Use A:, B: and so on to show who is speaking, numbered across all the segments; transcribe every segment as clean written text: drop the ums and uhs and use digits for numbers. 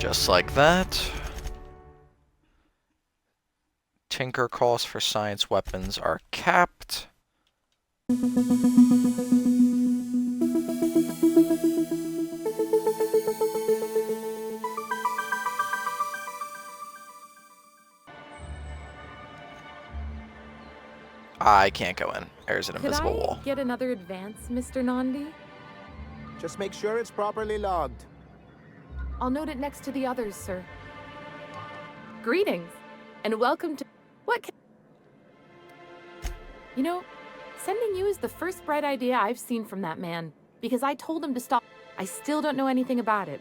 A: Just like that. Tinker costs for science weapons are capped. I can't go in. There's an invisible wall.
B: Could I get another advance, Mr. Nandi?
C: Just make sure it's properly logged.
B: I'll note it next to the others, sir. Greetings, and welcome to... You know, sending you is the first bright idea I've seen from that man, because I told him to stop. I still don't know anything about it.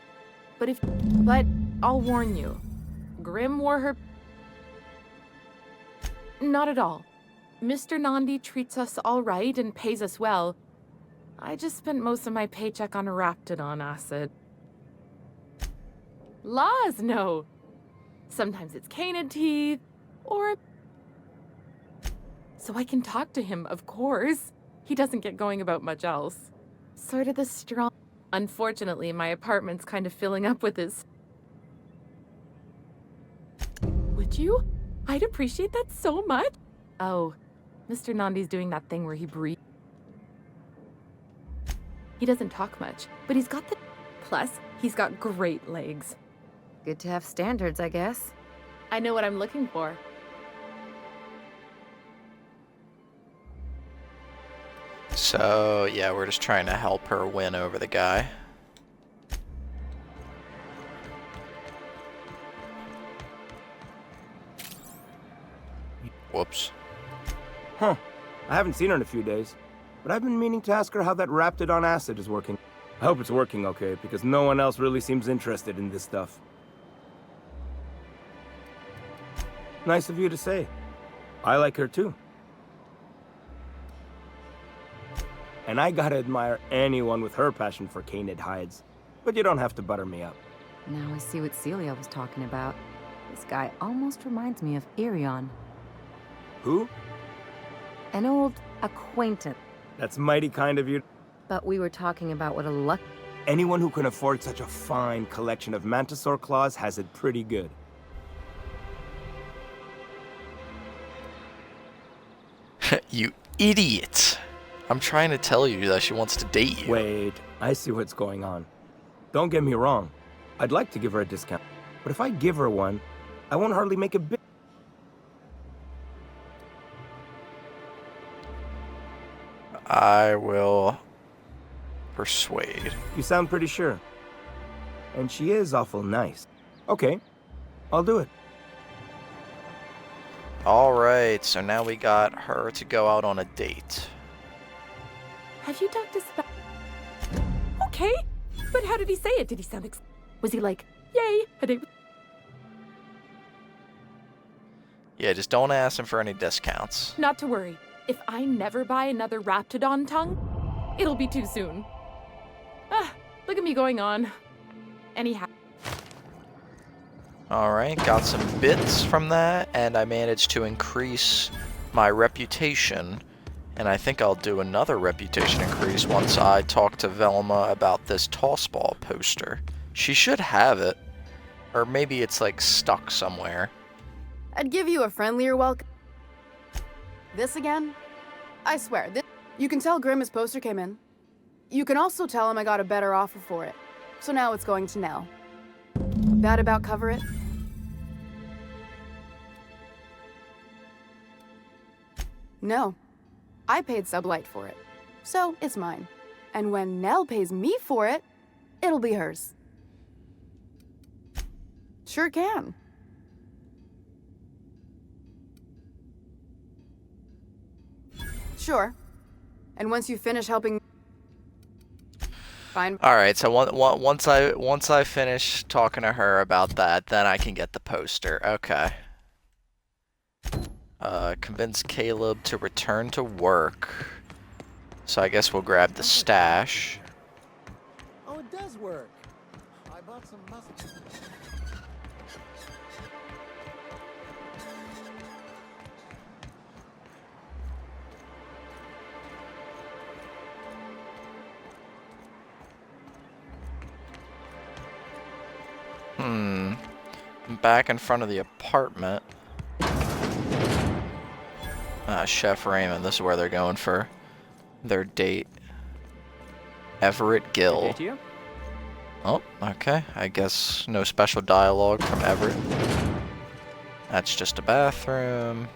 B: But I'll warn you. Grim wore her... Not at all. Mr. Nandi treats us all right and pays us well. I just spent most of my paycheck on Raptidon acid. Laws, no. Sometimes it's canid teeth, or... So I can talk to him, of course. He doesn't get going about much else. Sort of the strong... Unfortunately, my apartment's kind of filling up with his... Would you? I'd appreciate that so much. Oh, Mr. Nandi's doing that thing where he breathes. He doesn't talk much, but he's got the... Plus, he's got great legs.
D: Good to have standards, I guess.
B: I know what I'm looking for.
A: So, yeah, we're just trying to help her win over the guy. Whoops.
C: Huh. I haven't seen her in a few days, but I've been meaning to ask her how that Raptidon acid is working. I hope it's working okay, because no one else really seems interested in this stuff. Nice of you to say. I like her too. And I gotta admire anyone with her passion for canid hides. But you don't have to butter me up.
D: Now I see what Celia was talking about. This guy almost reminds me of Irion.
C: Who?
D: An old acquaintance.
C: That's mighty kind of you.
D: But we were talking about what a luck...
C: Anyone who can afford such a fine collection of Mantisaur claws has it pretty good.
A: You idiot! I'm trying to tell you that she wants to date you.
C: Wait, I see what's going on. Don't get me wrong. I'd like to give her a discount. But if I give her one, I won't hardly make a bit.
A: I will persuade.
C: You sound pretty sure. And she is awful nice. Okay, I'll do it.
A: Alright, so now we got her to go out on a date.
B: Have you talked to Okay, but how did he say it? Did he sound Was he like, yay, a date?
A: Yeah, just don't ask him for any discounts.
B: Not to worry. If I never buy another Raptidon tongue, it'll be too soon. Look at me going on. Anyhow.
A: Alright, got some bits from that, and I managed to increase my reputation. And I think I'll do another reputation increase once I talk to Velma about this tossball poster. She should have it. Or maybe it's like stuck somewhere.
E: I'd give you a friendlier welcome. This again? I swear, you can tell Grim his poster came in. You can also tell him I got a better offer for it. So now it's going to Nell. That about cover it? No. I paid Sublight for it. So it's mine. And when Nell pays me for it, it'll be hers. Sure can. Sure. And once you finish helping... Fine.
A: Alright, so once I finish talking to her about that, then I can get the poster. Okay. Convince Caleb to return to work. So I guess we'll grab the stash.
F: Oh, it does work. I bought some muscle.
A: Back in front of the apartment. Chef Raymond, this is where they're going for their date. Everett Gill. Oh, okay. I guess no special dialogue from Everett. That's just a bathroom.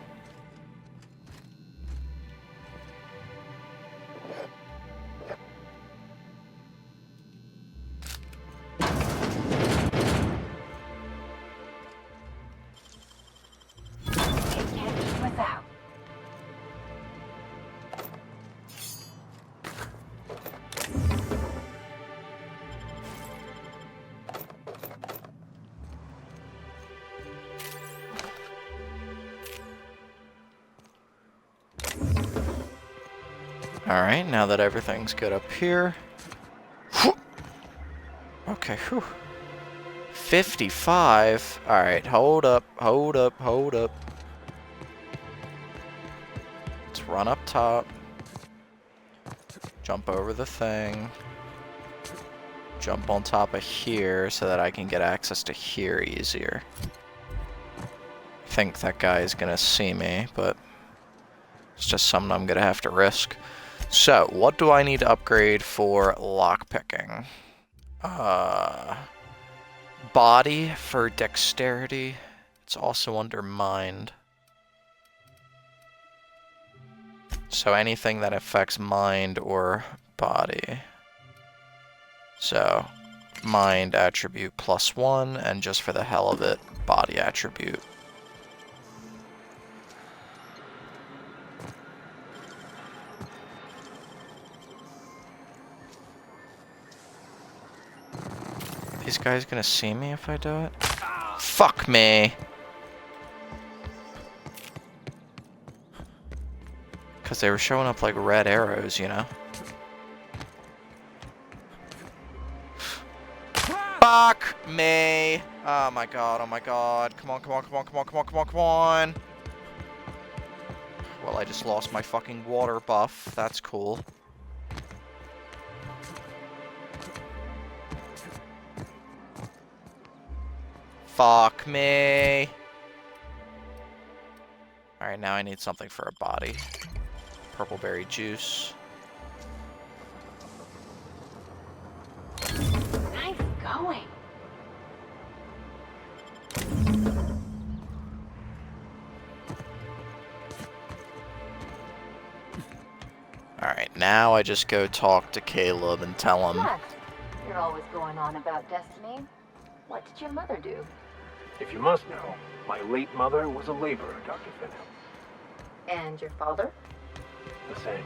A: Alright, now that everything's good up here. Okay, whew. 55? Alright, hold up. Let's run up top. Jump over the thing. Jump on top of here so that I can get access to here easier. I think that guy is gonna see me, but it's just something I'm gonna have to risk. So, what do I need to upgrade for lockpicking? Body for dexterity. It's also under mind. So anything that affects mind or body. So, mind attribute +1, and just for the hell of it, body attribute. These guys gonna see me if I do it? Fuck me! Because they were showing up like red arrows, you know? Fuck me! Oh my god, oh my god. Come on. Well, I just lost my fucking water buff. That's cool. Fuck me. Alright, now I need something for a body. Purple berry juice.
D: Nice going.
A: Alright, now I just go talk to Caleb and tell him.
G: What? You're always going on about destiny. What did your mother do?
H: If you must know, my late mother was a laborer, Dr. Finham.
G: And your father?
H: The same.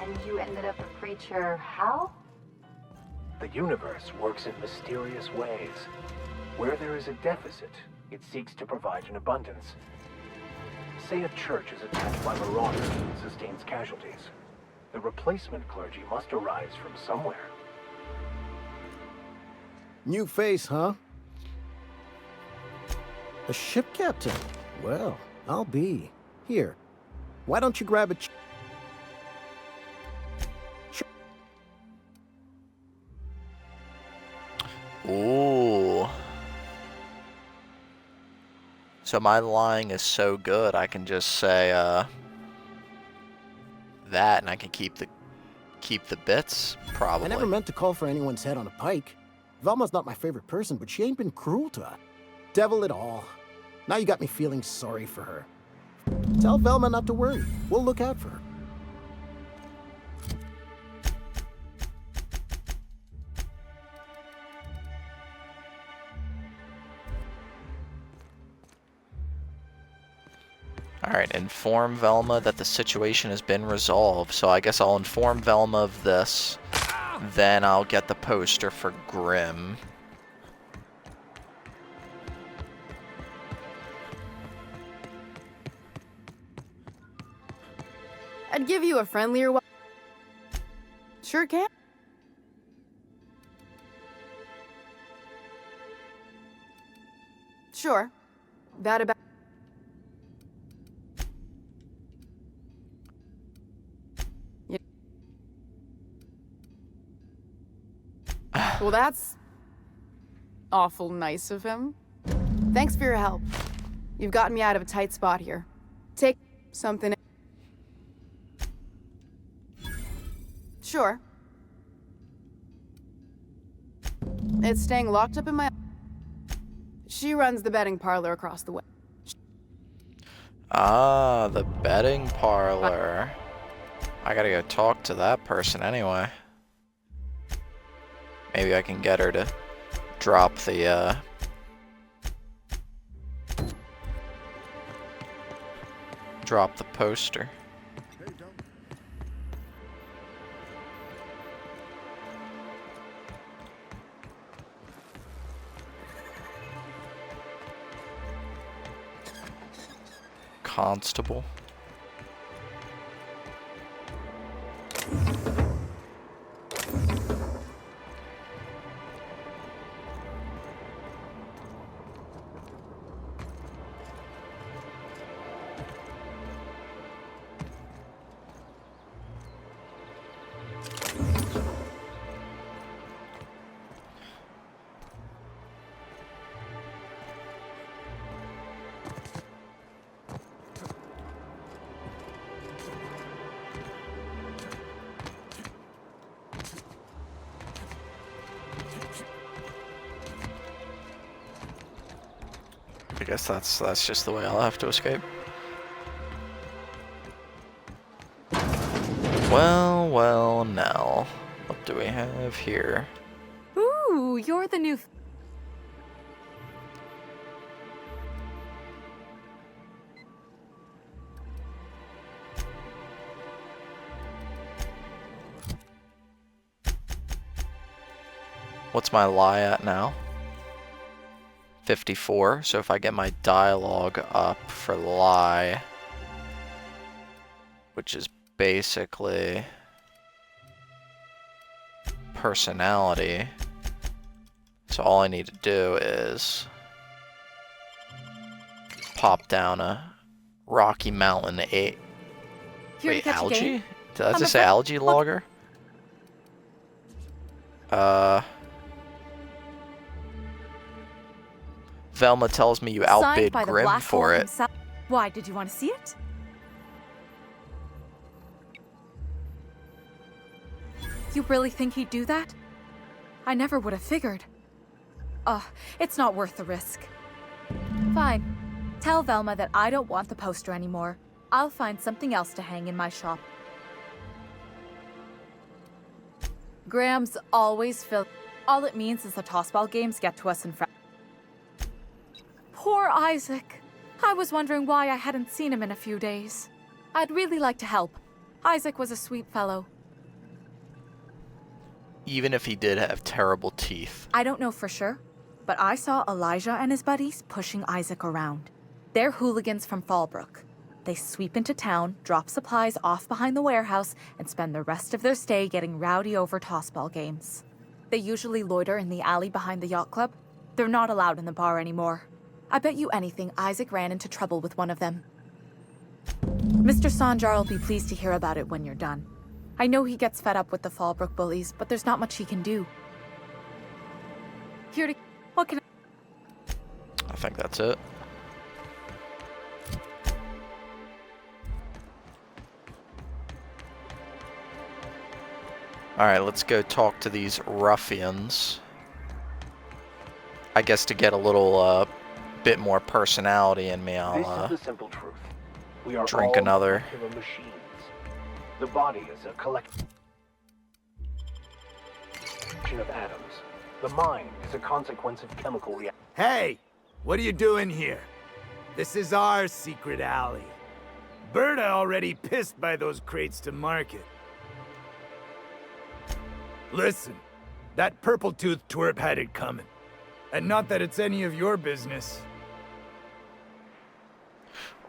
G: And you ended up a preacher how?
H: The universe works in mysterious ways. Where there is a deficit, it seeks to provide an abundance. Say a church is attacked by marauders and sustains casualties. The replacement clergy must arise from somewhere.
F: New face, huh? A ship captain? Well, I'll be. Here. Why don't you grab a
A: Ooh. So my lying is so good, I can just say, that, and I can keep the bits, probably.
F: I never meant to call for anyone's head on a pike. Velma's not my favorite person, but she ain't been cruel to her. Devil it all. Now you got me feeling sorry for her. Tell Velma not to worry. We'll look out for her.
A: Alright, inform Velma that the situation has been resolved. So I guess I'll inform Velma of this. Then I'll get the poster for Grimm.
E: I'd give you a friendlier welcome. Sure can. Sure. That about. Yeah. Well, that's Awful nice of him. Thanks for your help. You've gotten me out of a tight spot here. Take something. Sure. It's staying locked up in my... She runs the betting parlor across the way.
A: Ah, the betting parlor. I gotta go talk to that person anyway. Maybe I can get her to drop the, drop the poster. Constable. I guess that's just the way I'll have to escape. Well, now. What do we have here?
D: Ooh, you're the new...
A: What's my lie at now? 54. So if I get my dialogue up for lie, which is basically personality, so all I need to do is pop down a Rocky Mountain
D: Here to
A: wait,
D: catch a
A: algae?
D: game?
A: Did that
D: I'm
A: just say
D: afraid-
A: algae logger? Velma tells me you
D: Signed
A: outbid
D: by the
A: Grimm
D: Black
A: for
D: Hole
A: it.
D: himself. Why, did you want to see it? You really think he'd do that? I never would have figured. It's not worth the risk. Fine. Tell Velma that I don't want the poster anymore. I'll find something else to hang in my shop. Graham's always filled. All it means is the tossball games get to us in France. Poor Isaac. I was wondering why I hadn't seen him in a few days. I'd really like to help. Isaac was a sweet fellow.
A: Even if he did have terrible teeth.
D: I don't know for sure, but I saw Elijah and his buddies pushing Isaac around. They're hooligans from Fallbrook. They sweep into town, drop supplies off behind the warehouse, and spend the rest of their stay getting rowdy over tossball games. They usually loiter in the alley behind the yacht club. They're not allowed in the bar anymore. I bet you anything Isaac ran into trouble with one of them. Mr. Sanjar will be pleased to hear about it when you're done. I know he gets fed up with the Fallbrook bullies, but there's not much he can do. Here to... What can
A: I think that's it. Alright, let's go talk to these ruffians. I guess to get a little bit more personality in me,
H: This
A: I'll
H: is the simple truth. We are
A: drink
H: all
A: another.
H: molecular machines. The body is a collection of atoms. The mind is a consequence of chemical reactions.
I: Hey, what are you doing here? This is our secret alley. Berta already pissed by those crates to market. Listen, that purple-toothed twerp had it coming. And not that it's any of your business.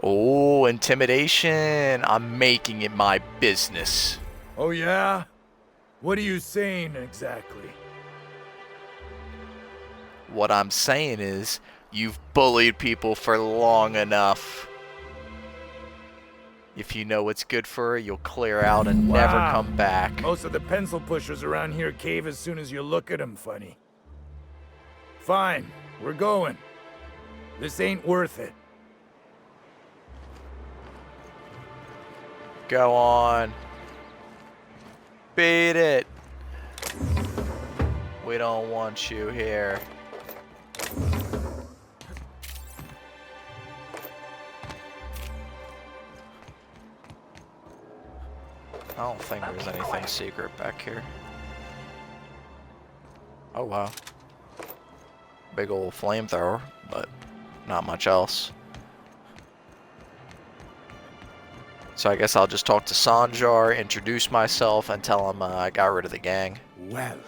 A: Oh, intimidation. I'm making it my business.
I: Oh yeah? What are you saying exactly?
A: What I'm saying is, you've bullied people for long enough. If you know what's good for her, you'll clear out and never
I: Wow.
A: come back.
I: Most of the pencil pushers around here cave as soon as you look at them funny. Fine, we're going. This ain't worth it.
A: Go on. Beat it. We don't want you here. I don't think there's anything secret back here. Oh wow. Big old flamethrower, but not much else. So I guess I'll just talk to Sanjar, introduce myself, and tell him I got rid of the gang.
J: Well,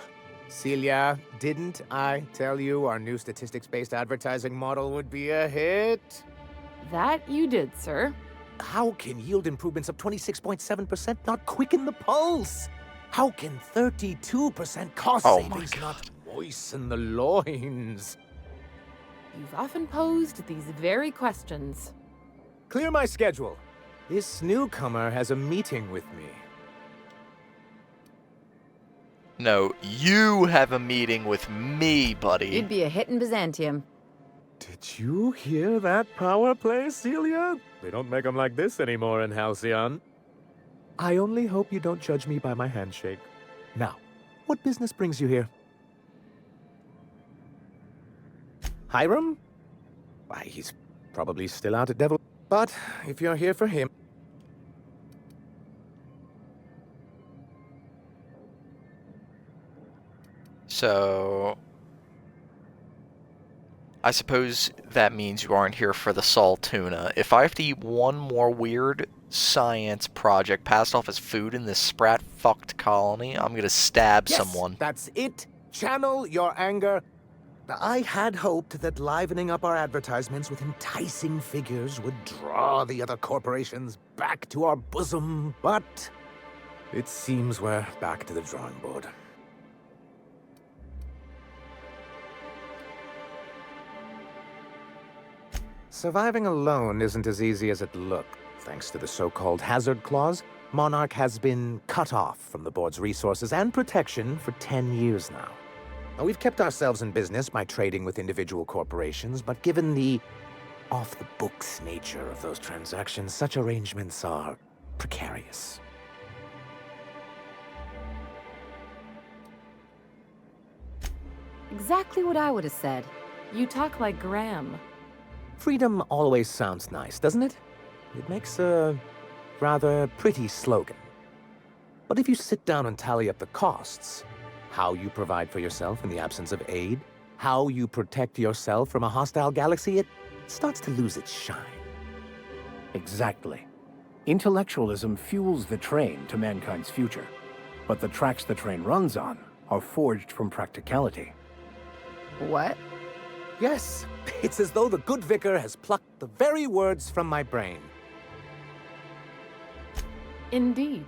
J: Celia, didn't I tell you our new statistics-based advertising model would be a hit?
B: That you did, sir.
J: How can yield improvements of 26.7% not quicken the pulse? How can 32% cost
A: Oh my
J: savings
A: God.
J: not moisten the loins?
B: You've often posed these very questions.
J: Clear my schedule. This newcomer has a meeting with me.
A: No, you have a meeting with me, buddy.
K: You'd be a hit in Byzantium.
J: Did you hear that power play, Celia? They don't make them like this anymore in Halcyon. I only hope you don't judge me by my handshake. Now, what business brings you here? Hiram? Why, he's probably still out at Devil. But if you're here for him...
A: So... I suppose that means you aren't here for the Sol tuna. If I have to eat one more weird science project passed off as food in this sprat-fucked colony, I'm gonna stab someone.
J: That's it. Channel your anger. I had hoped that livening up our advertisements with enticing figures would draw the other corporations back to our bosom, but it seems we're back to the drawing board. Surviving alone isn't as easy as it looked. Thanks to the so-called hazard clause, Monarch has been cut off from the board's resources and protection for 10 years now. Now, we've kept ourselves in business by trading with individual corporations, but given the off-the-books nature of those transactions, such arrangements are precarious.
K: Exactly what I would have said.
B: You talk like Graham.
J: Freedom always sounds nice, doesn't it? It makes a rather pretty slogan. But if you sit down and tally up the costs, how you provide for yourself in the absence of aid, how you protect yourself from a hostile galaxy, it starts to lose its shine.
H: Exactly. Intellectualism fuels the train to mankind's future, but the tracks the train runs on are forged from practicality.
K: What?
J: Yes, it's as though the good vicar has plucked the very words from my brain.
B: Indeed.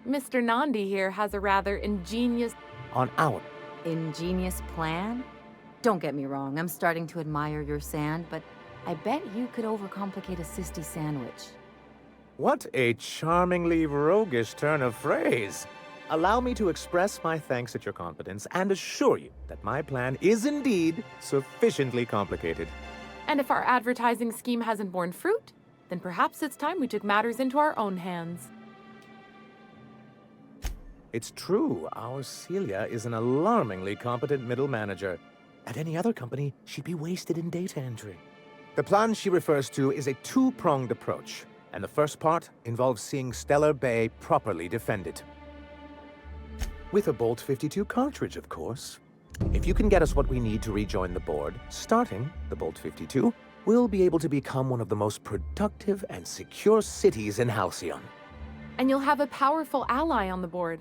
B: Mr. Nandi here has a rather ingenious...
J: On our...
K: Ingenious plan? Don't get me wrong, I'm starting to admire your sand, but I bet you could overcomplicate a sisty sandwich.
J: What a charmingly roguish turn of phrase. Allow me to express my thanks at your confidence and assure you that my plan is indeed sufficiently complicated.
B: And if our advertising scheme hasn't borne fruit, then perhaps it's time we took matters into our own hands.
J: It's true, our Celia is an alarmingly competent middle manager. At any other company, she'd be wasted in data entry. The plan she refers to is a two-pronged approach, and the first part involves seeing Stellar Bay properly defended. With a Bolt 52 cartridge, of course. If you can get us what we need to rejoin the board, starting the Bolt 52, we'll be able to become one of the most productive and secure cities in Halcyon.
B: And you'll have a powerful ally on the board.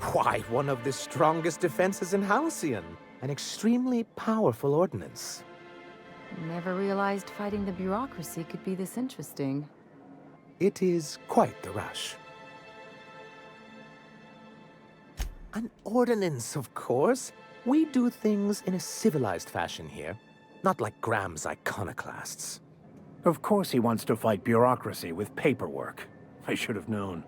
J: Why, one of the strongest defenses in Halcyon. An extremely powerful ordnance.
K: Never realized fighting the bureaucracy could be this interesting.
J: It is quite the rush. An ordinance, of course. We do things in a civilized fashion here, not like Graham's iconoclasts.
H: Of course he wants to fight bureaucracy with paperwork. I should have known.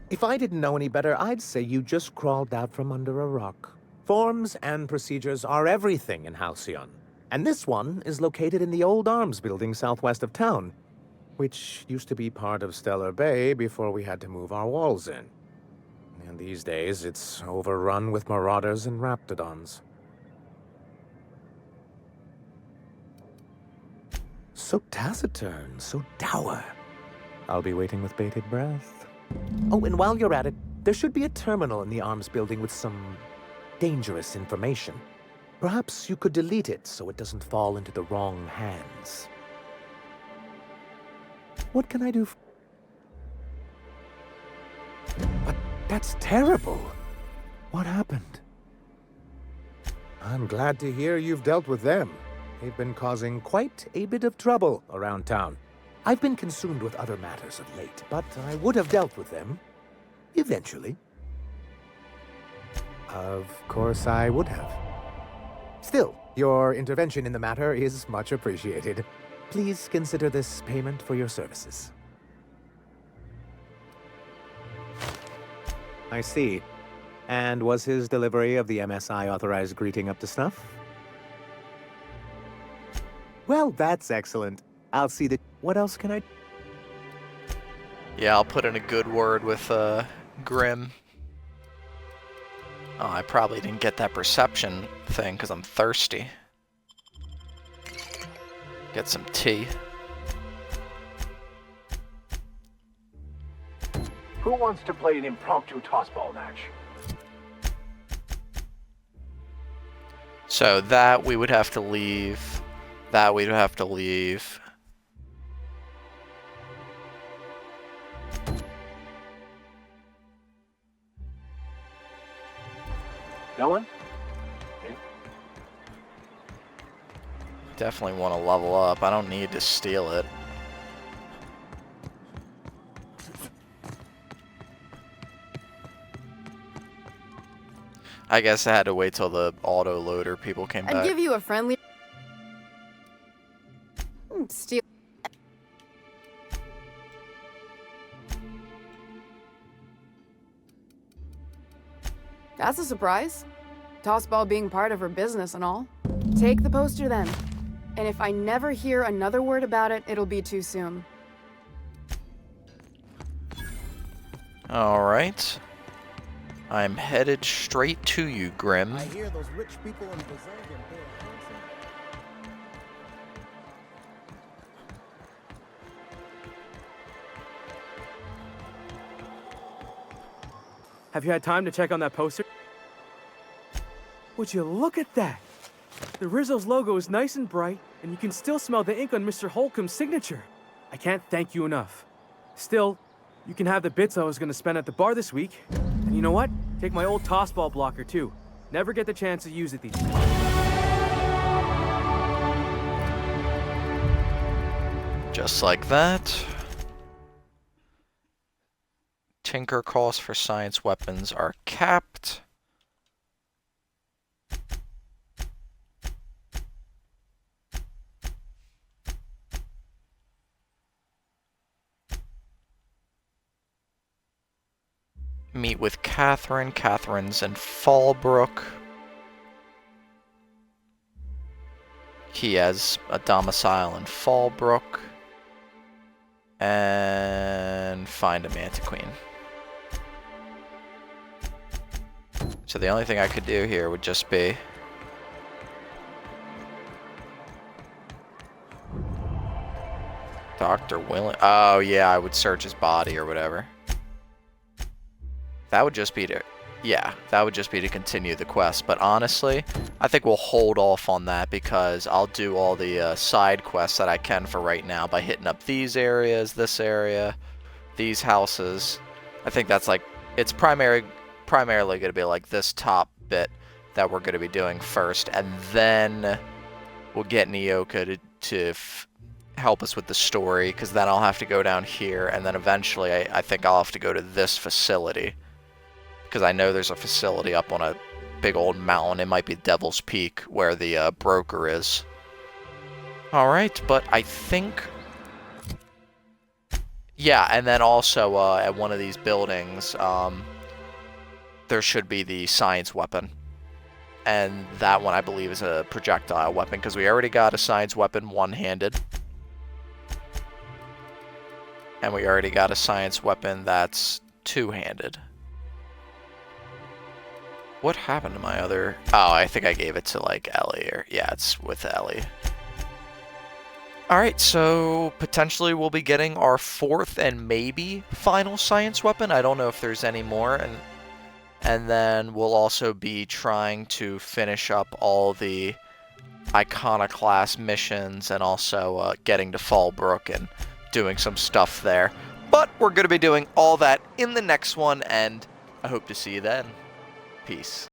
J: If I didn't know any better, I'd say you just crawled out from under a rock. Forms and procedures are everything in Halcyon. And this one is located in the old arms building southwest of town, which used to be part of Stellar Bay before we had to move our walls in. And these days, it's overrun with marauders and raptidons. So taciturn, so dour. I'll be waiting with bated breath. Oh, and while you're at it, there should be a terminal in the arms building with some dangerous information. Perhaps you could delete it so it doesn't fall into the wrong hands. What can I do? But that's terrible. What happened? I'm glad to hear you've dealt with them. They've been causing quite a bit of trouble around town. I've been consumed with other matters of late, but I would have dealt with them eventually. Of course I would have. Still, your intervention in the matter is much appreciated. Please consider this payment for your services. I see. And was his delivery of the MSI authorized greeting up to snuff? Well, that's excellent. I'll see that. What else can I...
A: Yeah, I'll put in a good word with Grim. Oh, I probably didn't get that perception thing because I'm thirsty. Get some tea.
H: Who wants to play an impromptu tossball match?
A: So that we would have to leave. That we'd have to leave.
H: No one? Okay.
A: Definitely want to level up. I don't need to steal it. I guess I had to wait till the auto loader people came back.
E: I'd give you a friendly... Steal... That's a surprise. Tossball being part of her business and all. Take the poster then. And if I never hear another word about it, it'll be too soon.
A: Alright. I'm headed straight to you, Grim.
F: I hear those rich people in Bazangan pay a handsome...
C: Have you had time to check on that poster? Would you look at that? The Rizzo's logo is nice and bright, and you can still smell the ink on Mr. Holcomb's signature. I can't thank you enough. Still, you can have the bits I was going to spend at the bar this week. And you know what? Take my old tossball blocker, too. Never get the chance to use it these days.
A: Just like that. Tinker costs for science weapons are capped. Meet with Catherine. Catherine's in Fallbrook. He has a domicile in Fallbrook. And find a Mantiqueen. So the only thing I could do here would just be... Dr. Willing... Oh yeah, I would search his body or whatever. That would just be to... Yeah, that would just be to continue the quest. But honestly, I think we'll hold off on that because I'll do all the side quests that I can for right now by hitting up these areas, this area, these houses. I think that's like... It's primarily going to be like this top bit that we're going to be doing first. And then we'll get Nyoka to help us with the story. Because then I'll have to go down here. And then eventually I think I'll have to go to this facility. Because I know there's a facility up on a big old mountain. It might be Devil's Peak where the broker is. Alright, but I think... Yeah, and then also at one of these buildings, there should be the science weapon. And that one, I believe, is a projectile weapon, because we already got a science weapon one-handed. And we already got a science weapon that's two-handed. What happened to my other... Oh, I think I gave it to, like, Ellie. Or yeah, it's with Ellie. Alright, so potentially we'll be getting our fourth and maybe final science weapon. I don't know if there's any more. And then we'll also be trying to finish up all the Iconoclast missions and also getting to Fallbrook and doing some stuff there. But we're going to be doing all that in the next one, and I hope to see you then. Peace.